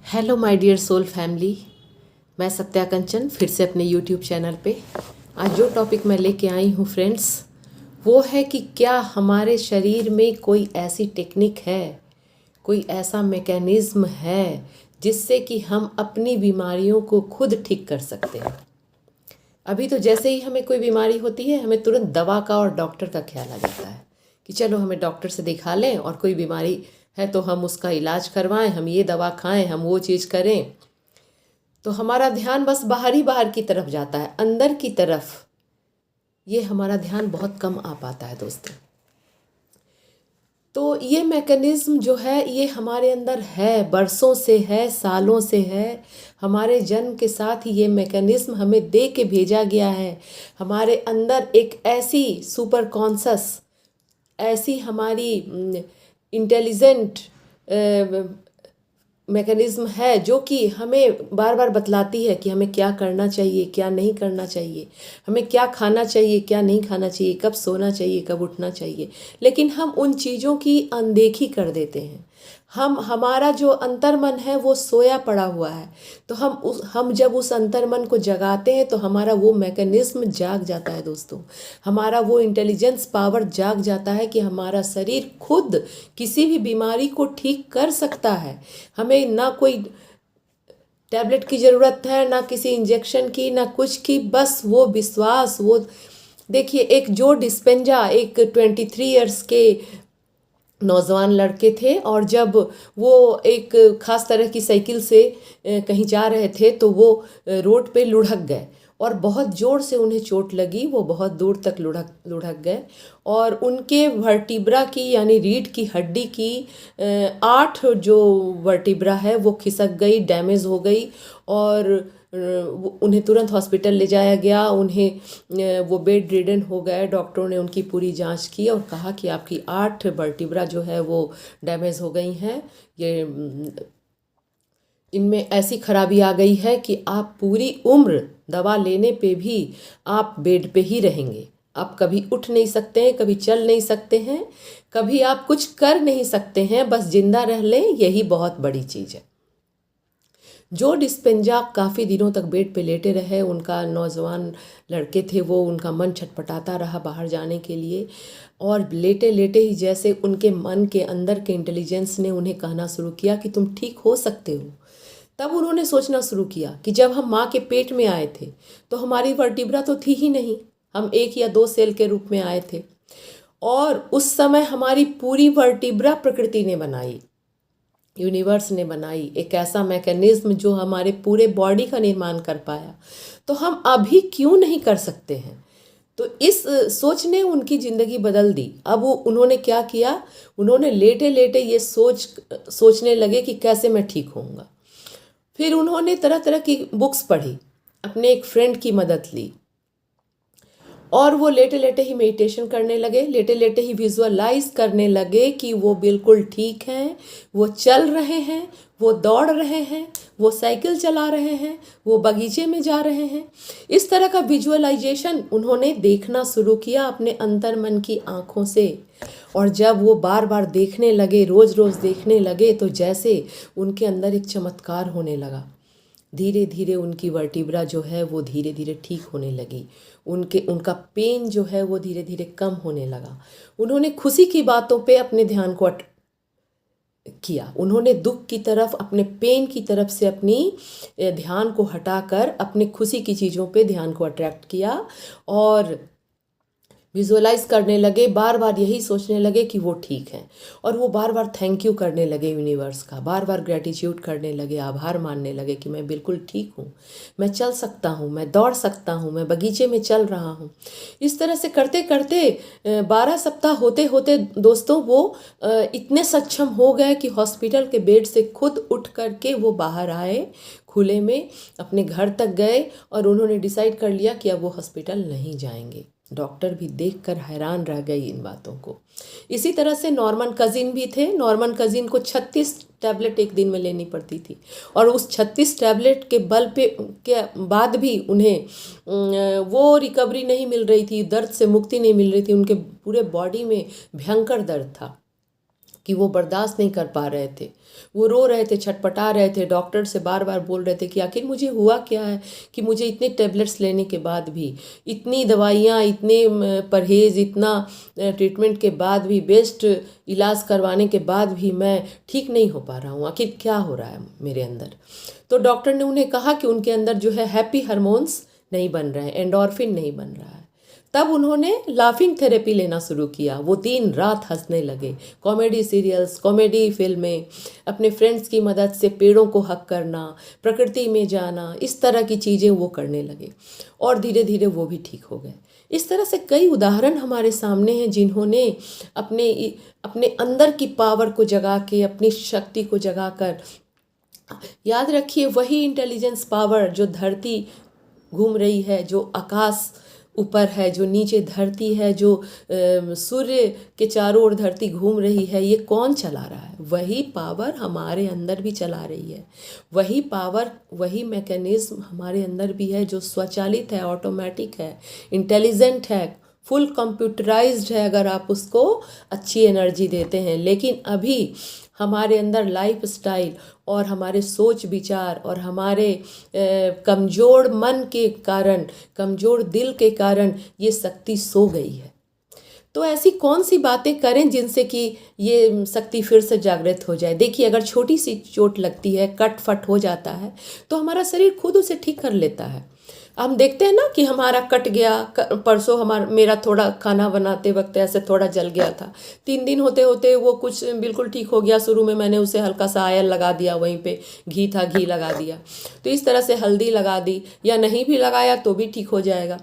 Hello my dear soul family. मैं सत्या कंचन फिर से अपने यूट्यूब चैनल पे आज जो टॉपिक मैं लेके आई हूँ फ्रेंड्स, वो है कि क्या हमारे शरीर में कोई ऐसी टेक्निक है, कोई ऐसा मैकेनिज़्म है जिससे कि हम अपनी बीमारियों को खुद ठीक कर सकते हैं। अभी तो जैसे ही हमें कोई बीमारी होती है हमें तुरंत दवा का और डॉक्टर का ख्याल आ जाता है कि चलो हमें डॉक्टर से दिखा लें, और कोई बीमारी है तो हम उसका इलाज करवाएं, हम ये दवा खाएं, हम वो चीज़ करें। तो हमारा ध्यान बस बाहर की तरफ जाता है, अंदर की तरफ ये हमारा ध्यान बहुत कम आ पाता है दोस्तों। तो ये मैकेनिज़्म जो है ये हमारे अंदर है, बरसों से है, सालों से है। हमारे जन्म के साथ ही ये मैकेनिज़्म हमें दे के भेजा गया है। हमारे अंदर एक ऐसी सुपर कॉन्शस, ऐसी हमारी इंटेलिजेंट मैकेनिज़्म है जो कि हमें बार बार बतलाती है कि हमें क्या करना चाहिए, क्या नहीं करना चाहिए, हमें क्या खाना चाहिए, क्या नहीं खाना चाहिए, कब सोना चाहिए, कब उठना चाहिए। लेकिन हम उन चीज़ों की अनदेखी कर देते हैं। हमारा जो अंतर्मन है वो सोया पड़ा हुआ है। तो हम जब उस अंतर्मन को जगाते हैं तो हमारा वो मैकेनिज़्म जाग जाता है दोस्तों। हमारा वो इंटेलिजेंस पावर जाग जाता है कि हमारा शरीर खुद किसी भी बीमारी को ठीक कर सकता है। हमें ना कोई टैबलेट की ज़रूरत है, ना किसी इंजेक्शन की, ना कुछ की। बस वो विश्वास, वो देखिए, एक जो डिस्पेंजा एक 23 इयर्स के नौजवान लड़के थे, और जब वो एक ख़ास तरह की साइकिल से कहीं जा रहे थे तो वो रोड पे लुढ़क गए और बहुत ज़ोर से उन्हें चोट लगी। वो बहुत दूर तक लुढ़क गए और उनके वर्टिब्रा की यानी रीढ़ की हड्डी की 8 जो वर्टिब्रा है वो खिसक गई, डैमेज हो गई। और उन्हें तुरंत हॉस्पिटल ले जाया गया। वो बेड रिडन हो गए। डॉक्टरों ने उनकी पूरी जांच की और कहा कि आपकी 8 वर्टिब्रा जो है वो डैमेज हो गई हैं। ये इनमें ऐसी खराबी आ गई है कि आप पूरी उम्र दवा लेने पे भी आप बेड पे ही रहेंगे। आप कभी उठ नहीं सकते हैं, कभी चल नहीं सकते हैं, कभी आप कुछ कर नहीं सकते हैं। बस जिंदा रह लें, यही बहुत बड़ी चीज़ है। जो डिस्पेंजा काफ़ी दिनों तक बेड पे लेटे रहे, उनका नौजवान लड़के थे वो, उनका मन छटपटाता रहा बाहर जाने के लिए। और लेटे लेटे ही जैसे उनके मन के अंदर के इंटेलिजेंस ने उन्हें कहना शुरू किया कि तुम ठीक हो सकते हो, तब उन्होंने सोचना शुरू किया कि जब हम माँ के पेट में आए थे तो हमारी वर्टिब्रा तो थी ही नहीं, हम 1 या 2 सेल के रूप में आए थे। और उस समय हमारी पूरी वर्टिब्रा प्रकृति ने बनाई, यूनिवर्स ने बनाई, एक ऐसा मैकेनिज्म जो हमारे पूरे बॉडी का निर्माण कर पाया। तो हम अभी क्यों नहीं कर सकते हैं? तो इस सोच ने उनकी ज़िंदगी बदल दी। अब उन्होंने क्या किया, उन्होंने लेटे लेटे ये सोचने लगे कि कैसे मैं ठीक होऊंगा। फिर उन्होंने तरह तरह की बुक्स पढ़ी, अपने एक फ्रेंड की मदद ली और वो लेटे लेटे ही मेडिटेशन करने लगे। लेटे लेटे ही विजुअलाइज करने लगे कि वो बिल्कुल ठीक हैं, वो चल रहे हैं, वो दौड़ रहे हैं, वो साइकिल चला रहे हैं, वो बगीचे में जा रहे हैं। इस तरह का विजुअलाइजेशन उन्होंने देखना शुरू किया अपने अंतर्मन की आँखों से। और जब वो बार बार देखने लगे, रोज़ रोज़ देखने लगे, तो जैसे उनके अंदर एक चमत्कार होने लगा। धीरे धीरे उनकी वर्टिब्रा जो है वो धीरे धीरे ठीक होने लगी। उनका पेन जो है वो धीरे धीरे कम होने लगा। उन्होंने खुशी की बातों पे अपने ध्यान को किया। उन्होंने दुख की तरफ, अपने पेन की तरफ से अपनी ध्यान को हटाकर अपने खुशी की चीज़ों पे ध्यान को अट्रैक्ट किया और विजुअलाइज करने लगे। बार बार यही सोचने लगे कि वो ठीक हैं, और वो बार बार थैंक यू करने लगे यूनिवर्स का, बार बार ग्रेटिट्यूड करने लगे, आभार मानने लगे कि मैं बिल्कुल ठीक हूँ, मैं चल सकता हूँ, मैं दौड़ सकता हूँ, मैं बगीचे में चल रहा हूँ। इस तरह से करते करते 12 सप्ताह होते होते दोस्तों वो इतने सक्षम हो गए कि हॉस्पिटल के बेड से खुद उठ करके वो बाहर आए, खुले में अपने घर तक गए। और उन्होंने डिसाइड कर लिया कि अब वो हॉस्पिटल नहीं जाएंगे। डॉक्टर भी देखकर हैरान रह गई इन बातों को। इसी तरह से नॉर्मन कज़िन भी थे। नॉर्मन कज़िन को 36 टैबलेट एक दिन में लेनी पड़ती थी, और उस 36 टैबलेट के बल पे के बाद भी उन्हें वो रिकवरी नहीं मिल रही थी, दर्द से मुक्ति नहीं मिल रही थी। उनके पूरे बॉडी में भयंकर दर्द था। कि वो बर्दाश्त नहीं कर पा रहे थे। वो रो रहे थे, छटपटा रहे थे, डॉक्टर से बार बार बोल रहे थे कि आखिर मुझे हुआ क्या है कि मुझे इतने टेबलेट्स लेने के बाद भी, इतनी दवाइयाँ, इतने परहेज़, इतना ट्रीटमेंट के बाद भी, बेस्ट इलाज करवाने के बाद भी मैं ठीक नहीं हो पा रहा हूँ, आखिर क्या हो रहा है मेरे अंदर। तो डॉक्टर ने उन्हें कहा कि उनके अंदर जो है हैप्पी हार्मोन्स नहीं बन रहे हैं, एंडोर्फिन नहीं बन रहा है। तब उन्होंने लाफिंग थेरेपी लेना शुरू किया। वो दिन रात हंसने लगे, कॉमेडी सीरियल्स, कॉमेडी फिल्में, अपने फ्रेंड्स की मदद से पेड़ों को हक करना, प्रकृति में जाना, इस तरह की चीज़ें वो करने लगे और धीरे धीरे वो भी ठीक हो गए। इस तरह से कई उदाहरण हमारे सामने हैं जिन्होंने अपने अपने अंदर की पावर को जगा के, अपनी शक्ति को जगा कर, याद रखिए वही इंटेलिजेंस पावर जो धरती घूम रही है, जो आकाश ऊपर है, जो नीचे धरती है, जो सूर्य के चारों ओर धरती घूम रही है, ये कौन चला रहा है? वही पावर हमारे अंदर भी चला रही है। वही पावर, वही मैकेनिज्म हमारे अंदर भी है जो स्वचालित है, ऑटोमेटिक है, इंटेलिजेंट है, फुल कंप्यूटराइज्ड है अगर आप उसको अच्छी एनर्जी देते हैं। लेकिन अभी हमारे अंदर लाइफ स्टाइल और हमारे सोच विचार और हमारे कमज़ोर मन के कारण, कमज़ोर दिल के कारण ये शक्ति सो गई है। तो ऐसी कौन सी बातें करें जिनसे कि ये शक्ति फिर से जागृत हो जाए। देखिए, अगर छोटी सी चोट लगती है, कट फट हो जाता है, तो हमारा शरीर खुद उसे ठीक कर लेता है। हम देखते हैं ना कि हमारा कट गया, परसों मेरा थोड़ा खाना बनाते वक्त ऐसे थोड़ा जल गया था, 3 दिन होते होते वो कुछ बिल्कुल ठीक हो गया। शुरू में मैंने उसे हल्का सा ऑयल लगा दिया, वहीं पे घी था, घी लगा दिया, तो इस तरह से हल्दी लगा दी, या नहीं भी लगाया तो भी ठीक हो जाएगा।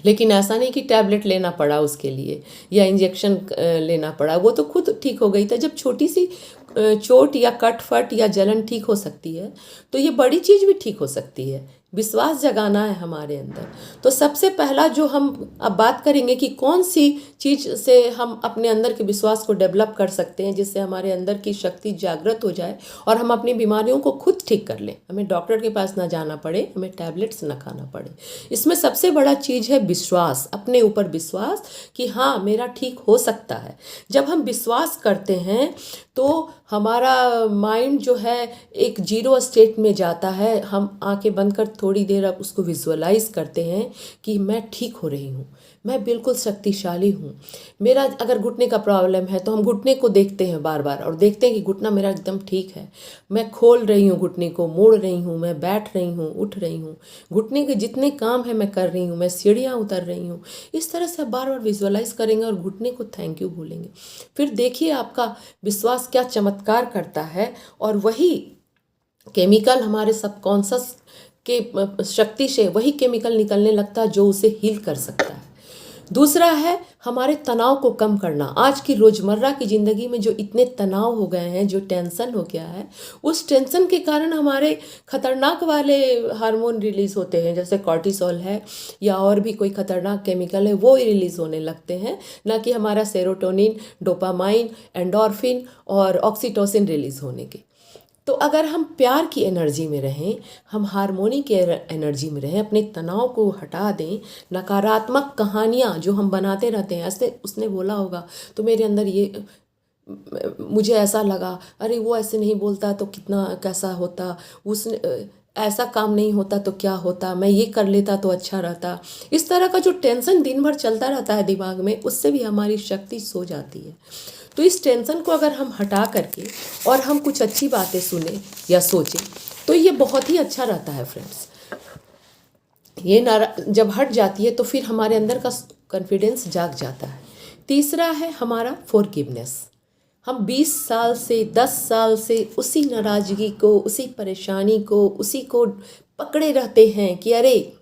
लेकिन ऐसा नहीं कि टैबलेट लेना पड़ा उसके लिए या इंजेक्शन लेना पड़ा, वो तो खुद ठीक हो गई था। जब छोटी सी चोट या कट फट या जलन ठीक हो सकती है, तो ये बड़ी चीज़ भी ठीक हो सकती है। विश्वास जगाना है हमारे अंदर। तो सबसे पहला जो हम अब बात करेंगे कि कौन सी चीज़ से हम अपने अंदर के विश्वास को डेवलप कर सकते हैं, जिससे हमारे अंदर की शक्ति जागृत हो जाए और हम अपनी बीमारियों को खुद ठीक कर लें, हमें डॉक्टर के पास ना जाना पड़े, हमें टैबलेट्स ना खाना पड़े। इसमें सबसे बड़ा चीज़ है विश्वास, अपने ऊपर विश्वास कि हाँ, मेरा ठीक हो सकता है। जब हम विश्वास करते हैं तो हमारा माइंड जो है एक जीरो स्टेट में जाता है। हम आंखें बंद कर थोड़ी देर अब उसको विजुअलाइज करते हैं कि मैं ठीक हो रही हूँ, मैं बिल्कुल शक्तिशाली हूँ। मेरा अगर घुटने का प्रॉब्लम है तो हम घुटने को देखते हैं बार बार और देखते हैं कि घुटना मेरा एकदम ठीक है, मैं खोल रही हूँ घुटने को, मोड़ रही हूँ, मैं बैठ रही हूँ, उठ रही हूँ, घुटने के जितने काम है मैं कर रही हूँ, मैं सीढ़ियाँ उतर रही हूँ। इस तरह से बार बार विजुअलाइज करेंगे और घुटने को थैंक यू बोलेंगे। फिर देखिए आपका विश्वास क्या चमत्कार करता है, और वही केमिकल हमारे सबकॉन्शस के शक्ति से वही केमिकल निकलने लगता है जो उसे हील कर सकता है। दूसरा है हमारे तनाव को कम करना। आज की रोज़मर्रा की ज़िंदगी में जो इतने तनाव हो गए हैं, जो टेंशन हो गया है, उस टेंशन के कारण हमारे खतरनाक वाले हार्मोन रिलीज़ होते हैं, जैसे कॉर्टिसोल है या और भी कोई खतरनाक केमिकल है, वो रिलीज़ होने लगते हैं, ना कि हमारा सेरोटोनिन, डोपामाइन, एंडोर्फिन और ऑक्सीटोसिन रिलीज़ होने के। तो अगर हम प्यार की एनर्जी में रहें, हम हार्मोनी के एनर्जी में रहें, अपने तनाव को हटा दें, नकारात्मक कहानियाँ जो हम बनाते रहते हैं, ऐसे उसने बोला होगा तो मेरे अंदर ये, मुझे ऐसा लगा, अरे वो ऐसे नहीं बोलता तो कितना कैसा होता, उसने ऐसा काम नहीं होता तो क्या होता, मैं ये कर लेता तो अच्छा रहता। इस तरह का जो टेंशन दिन भर चलता रहता है दिमाग में, उससे भी हमारी शक्ति सो जाती है। तो इस टेंशन को अगर हम हटा करके और हम कुछ अच्छी बातें सुने या सोचें तो ये बहुत ही अच्छा रहता है फ्रेंड्स। ये जब हट जाती है तो फिर हमारे अंदर का कॉन्फिडेंस जाग जाता है। तीसरा है हमारा फॉरगिवनेस। हम 20 साल से 10 साल से उसी नाराज़गी को, उसी परेशानी को, उसी को पकड़े रहते हैं कि अरे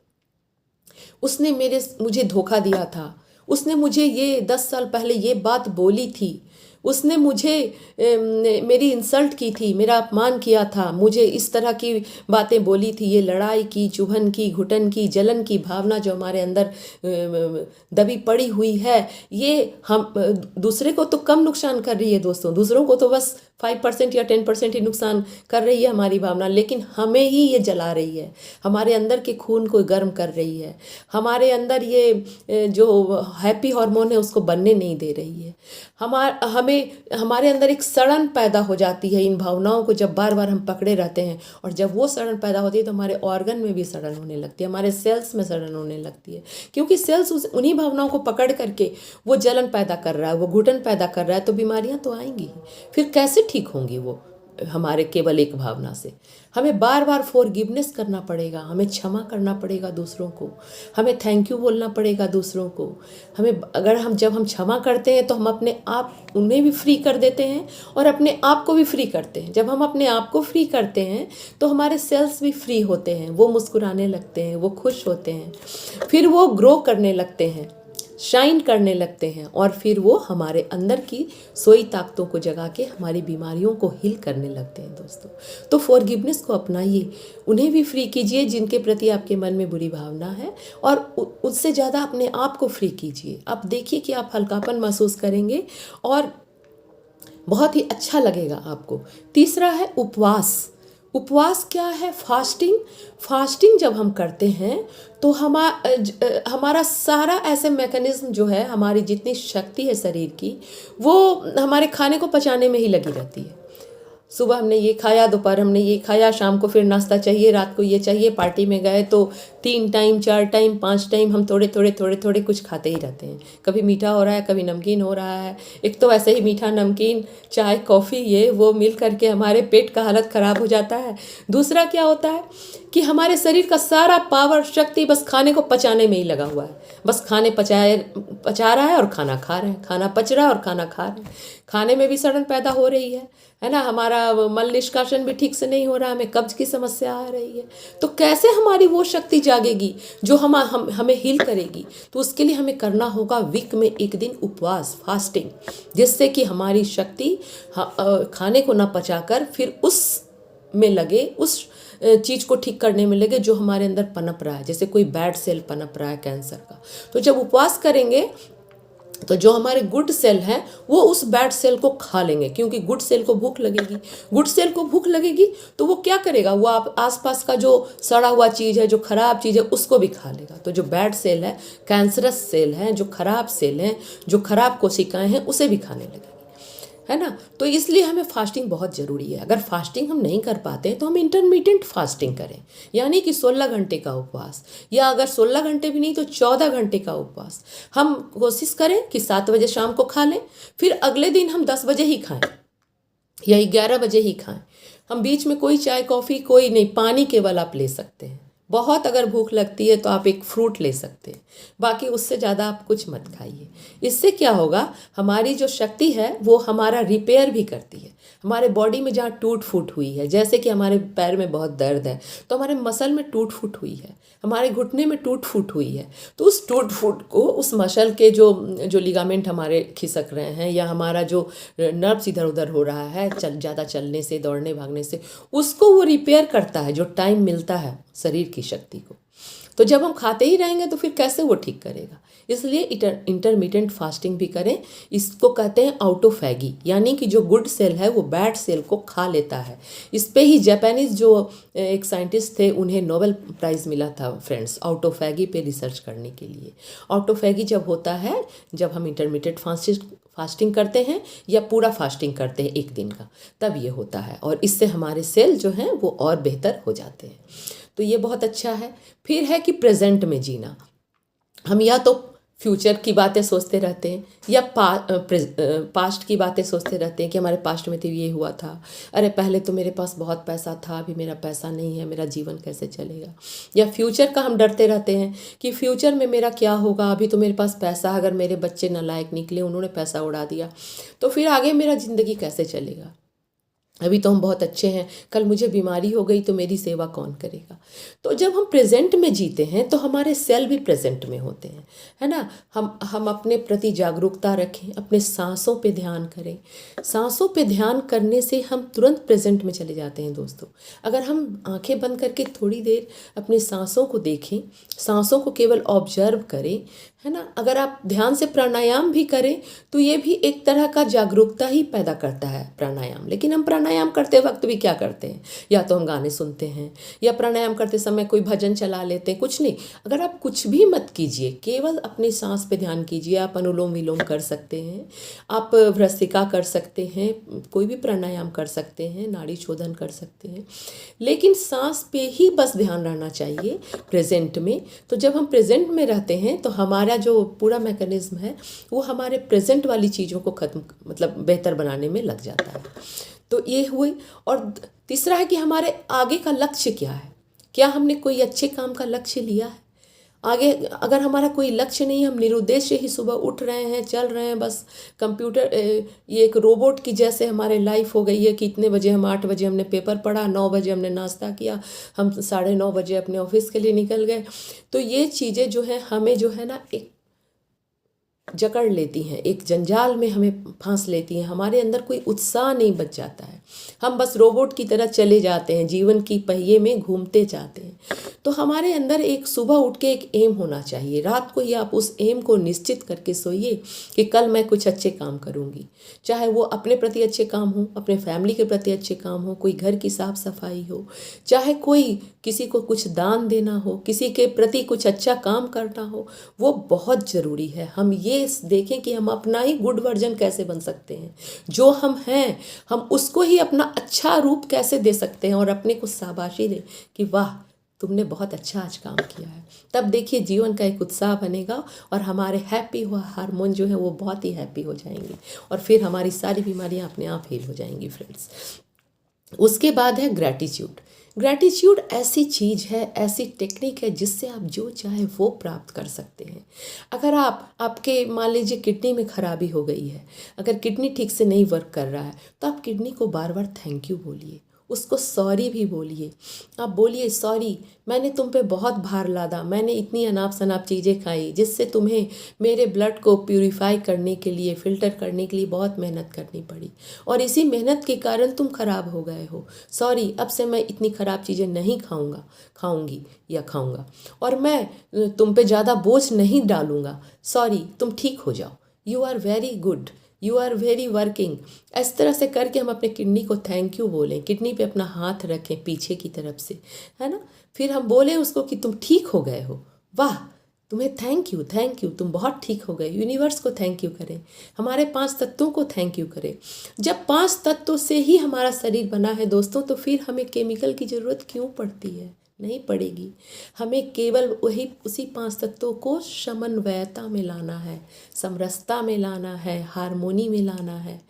उसने मुझे धोखा दिया था, उसने मुझे ये 10 साल पहले ये बात बोली थी, उसने मुझे मेरी इंसल्ट की थी, मेरा अपमान किया था, मुझे इस तरह की बातें बोली थी। ये लड़ाई की, चुभन की, घुटन की, जलन की भावना जो हमारे अंदर दबी पड़ी हुई है, ये हम दूसरे को तो कम नुकसान कर रही है दोस्तों, दूसरों को तो बस 5% या 10% ही नुकसान कर रही है हमारी भावना, लेकिन हमें ही ये जला रही है, हमारे अंदर के खून को गर्म कर रही है, हमारे अंदर ये जो हैप्पी हार्मोन है उसको बनने नहीं दे रही है। हमारे अंदर एक सड़न पैदा हो जाती है इन भावनाओं को जब बार बार हम पकड़े रहते हैं, और जब वो सड़न पैदा होती है तो हमारे ऑर्गन में भी सड़न होने लगती है, हमारे सेल्स में सड़न होने लगती है, क्योंकि सेल्स उन्हीं भावनाओं को पकड़ करके वो जलन पैदा कर रहा है, वो घुटन पैदा कर रहा है, तो बीमारियां तो आएंगी ही। फिर कैसे ठीक होंगी वो हमारे केवल एक भावना से? हमें बार बार फॉरगिवनेस करना पड़ेगा, हमें क्षमा करना पड़ेगा दूसरों को, हमें थैंक यू बोलना पड़ेगा दूसरों को। जब हम क्षमा करते हैं तो हम अपने आप उन्हें भी फ्री कर देते हैं और अपने आप को भी फ्री करते हैं। जब हम अपने आप को फ्री करते हैं तो हमारे सेल्स भी फ्री होते हैं, वो मुस्कुराने लगते हैं, वो खुश होते हैं, फिर वो ग्रो करने लगते हैं, शाइन करने लगते हैं, और फिर वो हमारे अंदर की सोई ताकतों को जगा के हमारी बीमारियों को हील करने लगते हैं दोस्तों। तो फॉरगिवनेस को अपनाइए, उन्हें भी फ्री कीजिए जिनके प्रति आपके मन में बुरी भावना है, और उससे ज़्यादा अपने आप को फ्री कीजिए। आप देखिए कि आप हल्कापन महसूस करेंगे और बहुत ही अच्छा लगेगा आपको। तीसरा है उपवास। उपवास क्या है? फास्टिंग जब हम करते हैं तो हमारा सारा ऐसे मैकेनिज्म जो है, हमारी जितनी शक्ति है शरीर की, वो हमारे खाने को पचाने में ही लगी रहती है। सुबह हमने ये खाया, दोपहर हमने ये खाया, शाम को फिर नाश्ता चाहिए, रात को ये चाहिए, पार्टी में गए तो 3 टाइम 4 टाइम 5 टाइम हम थोड़े थोड़े कुछ खाते ही रहते हैं। कभी मीठा हो रहा है, कभी नमकीन हो रहा है। एक तो ऐसे ही मीठा, नमकीन, चाय, कॉफ़ी, ये वो मिल करके हमारे पेट का हालत ख़राब हो जाता है। दूसरा क्या होता है कि हमारे शरीर का सारा पावर, शक्ति बस खाने को पचाने में ही लगा हुआ है। बस खाने पचा रहा है और खाना खा रहे हैं, खाना पच रहा है और खाना खा रहे हैं। खाने में भी सड़न पैदा हो रही है ना। हमारा मल निष्कासन भी ठीक से नहीं हो रहा, हमें कब्ज की समस्या आ रही है। तो कैसे हमारी वो शक्ति जागेगी जो हमें हील करेगी? तो उसके लिए हमें करना होगा वीक में 1 दिन उपवास, फास्टिंग, जिससे कि हमारी शक्ति खाने को ना पचाकर फिर उस में लगे, उस चीज़ को ठीक करने में लगे जो हमारे अंदर पनप रहा है। जैसे कोई बैड सेल पनप रहा है कैंसर का, तो जब उपवास करेंगे तो जो हमारे गुड सेल हैं वो उस बैड सेल को खा लेंगे, क्योंकि गुड सेल को भूख लगेगी। गुड सेल को भूख लगेगी तो वो क्या करेगा? वो आप आसपास का जो सड़ा हुआ चीज़ है, जो खराब चीज़ है, उसको भी खा लेगा। तो जो बैड सेल है, कैंसरस सेल हैं, जो खराब सेल हैं, जो खराब कोशिकाएं हैं, उसे भी खाने लगेगी, है ना। तो इसलिए हमें फास्टिंग बहुत ज़रूरी है। अगर फास्टिंग हम नहीं कर पाते तो हम इंटरमिटेंट फास्टिंग करें, यानी कि 16 घंटे का उपवास, या अगर 16 घंटे भी नहीं तो 14 घंटे का उपवास। हम कोशिश करें कि 7 बजे शाम को खा लें, फिर अगले दिन हम 10 बजे ही खाएं या 11 बजे ही खाएं। हम बीच में कोई चाय कॉफ़ी कोई नहीं, पानी केवल आप ले सकते हैं। बहुत अगर भूख लगती है तो आप एक फ्रूट ले सकते हैं, बाकी उससे ज़्यादा आप कुछ मत खाइए। इससे क्या होगा, हमारी जो शक्ति है वो हमारा रिपेयर भी करती है। हमारे बॉडी में जहाँ टूट फूट हुई है, जैसे कि हमारे पैर में बहुत दर्द है तो हमारे मसल में टूट फूट हुई है, हमारे घुटने में टूट फूट हुई है, तो उस टूट फूट को, उस मसल के जो लिगामेंट हमारे खिसक रहे हैं, या हमारा जो नर्व्स इधर उधर हो रहा है ज़्यादा चलने से, दौड़ने भागने से, उसको वो रिपेयर करता है जो टाइम मिलता है शरीर की शक्ति को। तो जब हम खाते ही रहेंगे तो फिर कैसे वो ठीक करेगा? इसलिए इंटरमिटेंट फास्टिंग भी करें। इसको कहते हैं ऑटोफैगी, यानी कि जो गुड सेल है वो बैड सेल को खा लेता है। इस पे ही जापानीज जो एक साइंटिस्ट थे उन्हें नोबेल प्राइज़ मिला था फ्रेंड्स, ऑटोफैगी पे रिसर्च करने के लिए। ऑटोफैगी जब होता है, जब हम इंटरमिटेंट फास्टिंग करते हैं या पूरा फास्टिंग करते हैं 1 दिन का, तब ये होता है, और इससे हमारे सेल जो हैं वो और बेहतर हो जाते हैं। तो ये बहुत अच्छा है। फिर है कि प्रेजेंट में जीना। हम या तो फ्यूचर की बातें सोचते रहते हैं या पास्ट की बातें सोचते रहते हैं कि हमारे पास्ट में तो ये हुआ था, अरे पहले तो मेरे पास बहुत पैसा था, अभी मेरा पैसा नहीं है, मेरा जीवन कैसे चलेगा। या फ्यूचर का हम डरते रहते हैं कि फ्यूचर में मेरा क्या होगा, अभी तो मेरे पास पैसा, अगर मेरे बच्चे नालायक निकले, उन्होंने पैसा उड़ा दिया, तो फिर आगे मेरा ज़िंदगी कैसे चलेगा। अभी तो हम बहुत अच्छे हैं, कल मुझे बीमारी हो गई तो मेरी सेवा कौन करेगा। तो जब हम प्रेजेंट में जीते हैं तो हमारे सेल भी प्रेजेंट में होते हैं, है ना। हम अपने प्रति जागरूकता रखें, अपने सांसों पे ध्यान करें। सांसों पे ध्यान करने से हम तुरंत प्रेजेंट में चले जाते हैं दोस्तों। अगर हम आंखें बंद करके थोड़ी देर अपनी सांसों को देखें, सांसों को केवल ऑब्जर्व करें, है ना। अगर आप ध्यान से प्राणायाम भी करें तो ये भी एक तरह का जागरूकता ही पैदा करता है प्राणायाम। लेकिन हम प्राणायाम करते वक्त भी क्या करते हैं, या तो हम गाने सुनते हैं या प्राणायाम करते समय कोई भजन चला लेते हैं, कुछ नहीं। अगर आप कुछ भी मत कीजिए, केवल अपनी सांस पे ध्यान कीजिए। आप अनुलोम विलोम कर सकते हैं, आप भ्रसिका कर सकते हैं, कोई भी प्राणायाम कर सकते हैं, नाड़ी शोधन कर सकते हैं, लेकिन सांस पे ही बस ध्यान रहना चाहिए प्रेजेंट में। तो जब हम प्रेजेंट में रहते हैं तो हमारा जो पूरा मैकेनिज्म है वो हमारे प्रेजेंट वाली चीज़ों को ख़त्म मतलब बेहतर बनाने में लग जाता है। तो ये हुई। और तीसरा है कि हमारे आगे का लक्ष्य क्या है, क्या हमने कोई अच्छे काम का लक्ष्य लिया है आगे। अगर हमारा कोई लक्ष्य नहीं, हम निरुद्देश्य ही सुबह उठ रहे हैं, चल रहे हैं, बस कंप्यूटर ये एक रोबोट की जैसे हमारे लाइफ हो गई है कि इतने बजे हम 8 बजे हमने पेपर पढ़ा, 9 बजे हमने नाश्ता किया, हम 9:30 बजे अपने ऑफिस के लिए निकल गए। तो ये चीज़ें जो है हमें जो है ना एक जकड़ लेती हैं, एक जंजाल में हमें फांस लेती हैं। हमारे अंदर कोई उत्साह नहीं बच जाता है, हम बस रोबोट की तरह चले जाते हैं, जीवन की पहिए में घूमते जाते हैं। तो हमारे अंदर एक सुबह उठ के एक एम होना चाहिए। रात को ही आप उस एम को निश्चित करके सोइए कि कल मैं कुछ अच्छे काम करूँगी, चाहे वो अपने प्रति अच्छे काम हो, अपने फैमिली के प्रति अच्छे काम हो, कोई घर की साफ सफाई हो, चाहे कोई किसी को कुछ दान देना हो, किसी के प्रति कुछ अच्छा काम करना हो, वो बहुत ज़रूरी है। हम ये देखें कि हम अपना ही गुड वर्जन कैसे बन सकते हैं, जो हम हैं हम उसको ही अपना अच्छा रूप कैसे दे सकते हैं, और अपने को शाबाशी दें कि वाह तुमने बहुत अच्छा आज काम किया है। तब देखिए जीवन का एक उत्साह बनेगा और हमारे हैप्पी हुआ हार्मोन जो है वो बहुत ही हैप्पी हो जाएंगे, और फिर हमारी सारी बीमारियां अपने आप हील हो जाएंगी फ्रेंड्स। उसके बाद है ग्रैटिट्यूड। ग्रैटिट्यूड ऐसी चीज़ है, ऐसी टेक्निक है जिससे आप जो चाहे वो प्राप्त कर सकते हैं। अगर आपके मान लीजिए किडनी में खराबी हो गई है, अगर किडनी ठीक से नहीं वर्क कर रहा है तो आप किडनी को बार बार थैंक यू बोलिए, उसको सॉरी भी बोलिए। आप बोलिए सॉरी, मैंने तुम पे बहुत भार लादा, मैंने इतनी अनाप शनाप चीज़ें खाई जिससे तुम्हें मेरे ब्लड को प्यूरिफाई करने के लिए, फ़िल्टर करने के लिए बहुत मेहनत करनी पड़ी, और इसी मेहनत के कारण तुम खराब हो गए हो। सॉरी, अब से मैं इतनी ख़राब चीज़ें नहीं खाऊंगी या खाऊंगा, और मैं तुम पे ज़्यादा बोझ नहीं डालूंगा। सॉरी, तुम ठीक हो जाओ, you are very good, you are very working. इस तरह से करके हम अपने किडनी को थैंक यू बोलें, किडनी पे अपना हाथ रखें पीछे की तरफ से, है ना। फिर हम बोलें उसको कि तुम ठीक हो गए हो, वाह तुम्हें थैंक यू, तुम बहुत ठीक हो गए। यूनिवर्स को थैंक यू करें, हमारे 5 तत्वों को थैंक यू करें। जब 5 तत्वों से ही हमारा शरीर बना है दोस्तों, तो फिर हमें केमिकल की ज़रूरत क्यों पड़ती है, नहीं पड़ेगी। हमें केवल उसी 5 तत्वों को समन्वयता में लाना है, समरसता में लाना है, हारमोनी में लाना है।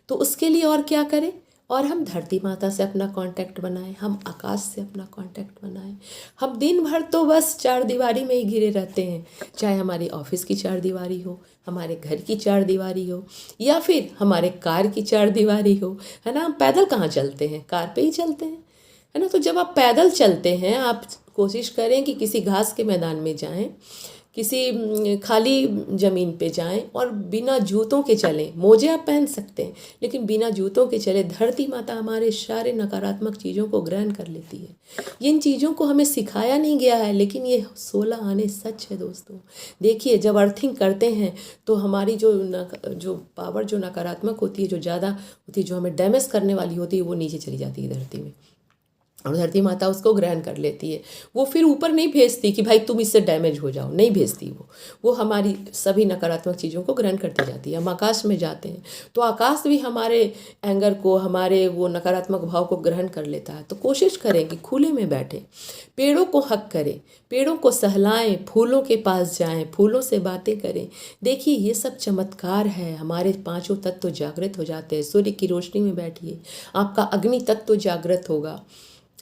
तो उसके लिए और क्या करें, और हम धरती माता से अपना कांटेक्ट बनाएं, हम आकाश से अपना कांटेक्ट बनाएं। हम दिन भर तो बस 4 दीवारी में ही घिरे रहते हैं, चाहे हमारी ऑफिस की 4 दीवारी हो, हमारे घर की 4 दीवारी हो, या फिर हमारे कार की 4 दीवारी हो, है ना। हम पैदल कहाँ चलते हैं, कार पे ही चलते हैं, है ना। तो जब आप पैदल चलते हैं, आप कोशिश करें कि किसी घास के मैदान में जाएं, किसी खाली ज़मीन पे जाएं, और बिना जूतों के चलें। मोजे आप पहन सकते हैं लेकिन बिना जूतों के चले। धरती माता हमारे सारे नकारात्मक चीज़ों को ग्रहण कर लेती है। इन चीज़ों को हमें सिखाया नहीं गया है, लेकिन ये 16 आने सच है दोस्तों। देखिए जब अर्थिंग करते हैं तो हमारी जो पावर जो नकारात्मक होती है, जो ज़्यादा होती है, जो हमें डैमेज करने वाली होती है, वो नीचे चली जाती है धरती में, और धरती माता उसको ग्रहण कर लेती है। वो फिर ऊपर नहीं भेजती कि भाई तुम इससे डैमेज हो जाओ, नहीं भेजती वो हमारी सभी नकारात्मक चीज़ों को ग्रहण करती जाती है। हम आकाश में जाते हैं तो आकाश भी हमारे एंगर को, हमारे वो नकारात्मक भाव को ग्रहण कर लेता है। तो कोशिश करें कि खुले में बैठें, पेड़ों को हक करें, पेड़ों को सहलाएं, फूलों के पास जाएं, फूलों से बातें करें। देखिए ये सब चमत्कार है, हमारे 5 तत्व जागृत हो जाते हैं। सूर्य की रोशनी में बैठिए, आपका अग्नि तत्व जागृत होगा,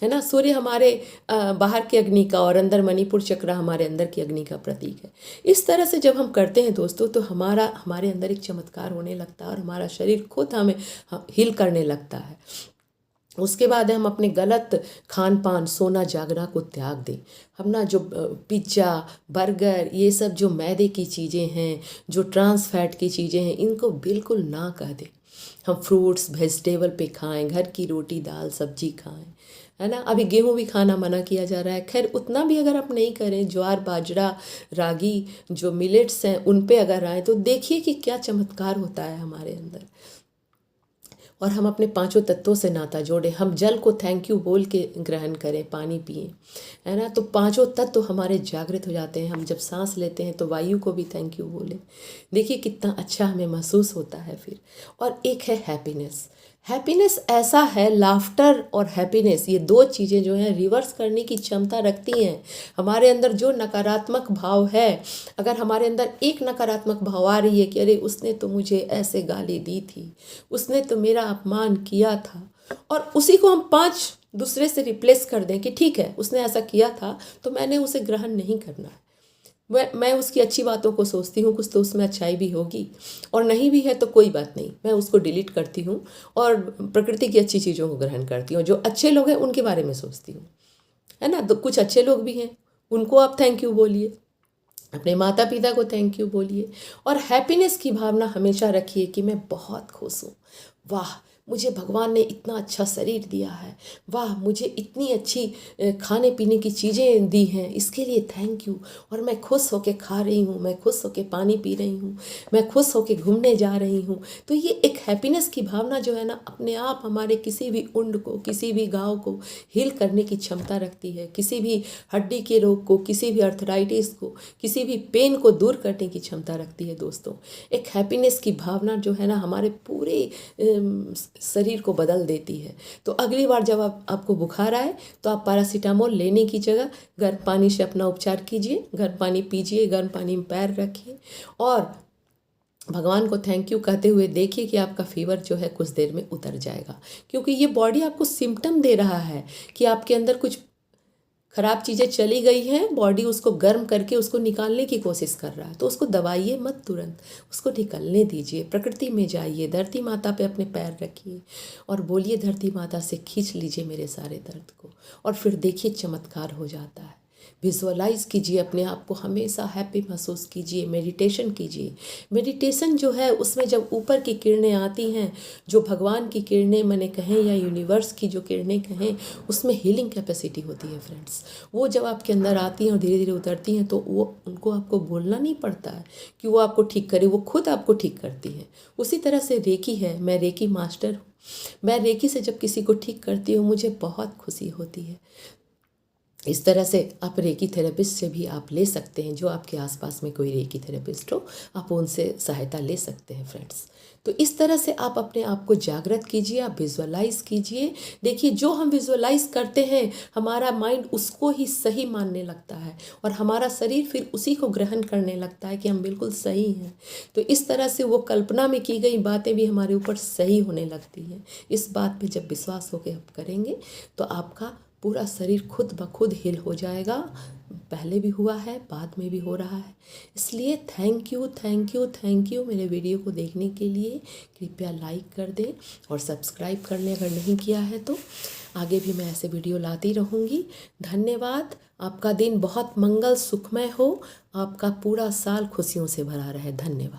है ना। सूर्य हमारे बाहर की अग्नि का और अंदर मणिपुर चक्र हमारे अंदर की अग्नि का प्रतीक है। इस तरह से जब हम करते हैं दोस्तों, तो हमारे अंदर एक चमत्कार होने लगता है और हमारा शरीर खुद हमें हील करने लगता है। उसके बाद हम अपने गलत खान पान, सोना जागना को त्याग दें। हम ना जो पिज्ज़ा, बर्गर, ये सब जो मैदे की चीज़ें हैं, जो ट्रांस फैट की चीज़ें हैं, इनको बिल्कुल ना कह दें। हम फ्रूट्स वेजिटेबल पे खाएं, घर की रोटी दाल सब्जी खाएं, है ना। अभी गेहूं भी खाना मना किया जा रहा है। खैर उतना भी अगर आप नहीं करें, ज्वार बाजरा रागी जो मिलेट्स हैं उन पे अगर आए तो देखिए कि क्या चमत्कार होता है हमारे अंदर। और हम अपने पांचों तत्वों से नाता जोड़ें, हम जल को थैंक यू बोल के ग्रहण करें, पानी पिएं, है ना। तो पांचों तत्व हमारे जागृत हो जाते हैं। हम जब सांस लेते हैं तो वायु को भी थैंक यू बोलें, देखिए कितना अच्छा हमें महसूस होता है फिर। और एक है हैप्पीनेस। हैप्पीनेस ऐसा है, लाफ्टर और हैप्पीनेस ये दो चीज़ें जो हैं रिवर्स करने की क्षमता रखती हैं। हमारे अंदर जो नकारात्मक भाव है, अगर हमारे अंदर एक नकारात्मक भाव आ रही है कि अरे उसने तो मुझे ऐसे गाली दी थी, उसने तो मेरा अपमान किया था, और उसी को हम 5 दूसरे से रिप्लेस कर दें कि ठीक है उसने ऐसा किया था तो मैंने उसे ग्रहण नहीं करना है, मैं उसकी अच्छी बातों को सोचती हूँ, कुछ तो उसमें अच्छाई भी होगी, और नहीं भी है तो कोई बात नहीं, मैं उसको डिलीट करती हूँ और प्रकृति की अच्छी चीज़ों को ग्रहण करती हूँ। जो अच्छे लोग हैं उनके बारे में सोचती हूँ, है ना। तो कुछ अच्छे लोग भी हैं, उनको आप थैंक यू बोलिए, अपने माता पिता को थैंक यू बोलिए। और हैप्पीनेस की भावना हमेशा रखिए कि मैं बहुत खुश हूँ, वाह मुझे भगवान ने इतना अच्छा शरीर दिया है, वाह मुझे इतनी अच्छी खाने पीने की चीज़ें दी हैं, इसके लिए थैंक यू। और मैं खुश होके खा रही हूँ, मैं खुश होके पानी पी रही हूँ, मैं खुश होके घूमने जा रही हूँ। तो ये एक हैप्पीनेस की भावना जो है ना, अपने आप हमारे किसी भी उंड को, किसी भी घाव को हील करने की क्षमता रखती है, किसी भी हड्डी के रोग को, किसी भी अर्थराइटिस को, किसी भी पेन को दूर करने की क्षमता रखती है। दोस्तों, एक हैप्पीनेस की भावना जो है ना हमारे पूरे शरीर को बदल देती है। तो अगली बार जब आपको बुखार आए तो आप पैरासीटामोल लेने की जगह गर्म पानी से अपना उपचार कीजिए, गर्म पानी पीजिए, गर्म पानी में पैर रखिए और भगवान को थैंक यू कहते हुए देखिए कि आपका फीवर जो है कुछ देर में उतर जाएगा। क्योंकि ये बॉडी आपको सिम्टम दे रहा है कि आपके अंदर कुछ खराब चीज़ें चली गई हैं, बॉडी उसको गर्म करके उसको निकालने की कोशिश कर रहा है। तो उसको दबाइए मत, तुरंत उसको निकलने दीजिए। प्रकृति में जाइए, धरती माता पे अपने पैर रखिए और बोलिए धरती माता से खींच लीजिए मेरे सारे दर्द को, और फिर देखिए चमत्कार हो जाता है। विजुअलाइज कीजिए अपने आप को, हमेशा हैप्पी महसूस कीजिए, मेडिटेशन कीजिए। मेडिटेशन जो है उसमें जब ऊपर की किरणें आती हैं, जो भगवान की किरणें मैंने कहें या यूनिवर्स की जो किरणें कहें, उसमें हीलिंग कैपेसिटी होती है फ्रेंड्स। वो जब आपके अंदर आती हैं और धीरे धीरे उतरती हैं तो वो उनको आपको बोलना नहीं पड़ता है कि वो आपको ठीक करे, वो खुद आपको ठीक करती हैं। उसी तरह से रेकी है, मैं रेकी मास्टर हूँ। मैं रेकी से जब किसी को ठीक करती हूँ मुझे बहुत खुशी होती है। इस तरह से आप रेकी थेरेपिस्ट से भी आप ले सकते हैं, जो आपके आसपास में कोई रेकी थेरेपिस्ट हो आप उनसे सहायता ले सकते हैं फ्रेंड्स। तो इस तरह से आप अपने आप को जागृत कीजिए, आप विजुअलाइज कीजिए। देखिए जो हम विजुअलाइज करते हैं हमारा माइंड उसको ही सही मानने लगता है और हमारा शरीर फिर उसी को ग्रहण करने लगता है कि हम बिल्कुल सही हैं। तो इस तरह से वो कल्पना में की गई बातें भी हमारे ऊपर सही होने लगती हैं। इस बात पे जब विश्वास होकर आप करेंगे तो आपका पूरा शरीर खुद ब खुद हिल हो जाएगा। पहले भी हुआ है, बाद में भी हो रहा है। इसलिए thank you thank you thank you मेरे वीडियो को देखने के लिए। कृपया लाइक कर दें और सब्सक्राइब कर लें अगर नहीं किया है तो। आगे भी मैं ऐसे वीडियो लाती रहूँगी। धन्यवाद। आपका दिन बहुत मंगल सुखमय हो, आपका पूरा साल खुशियों से भरा रहे। धन्यवाद।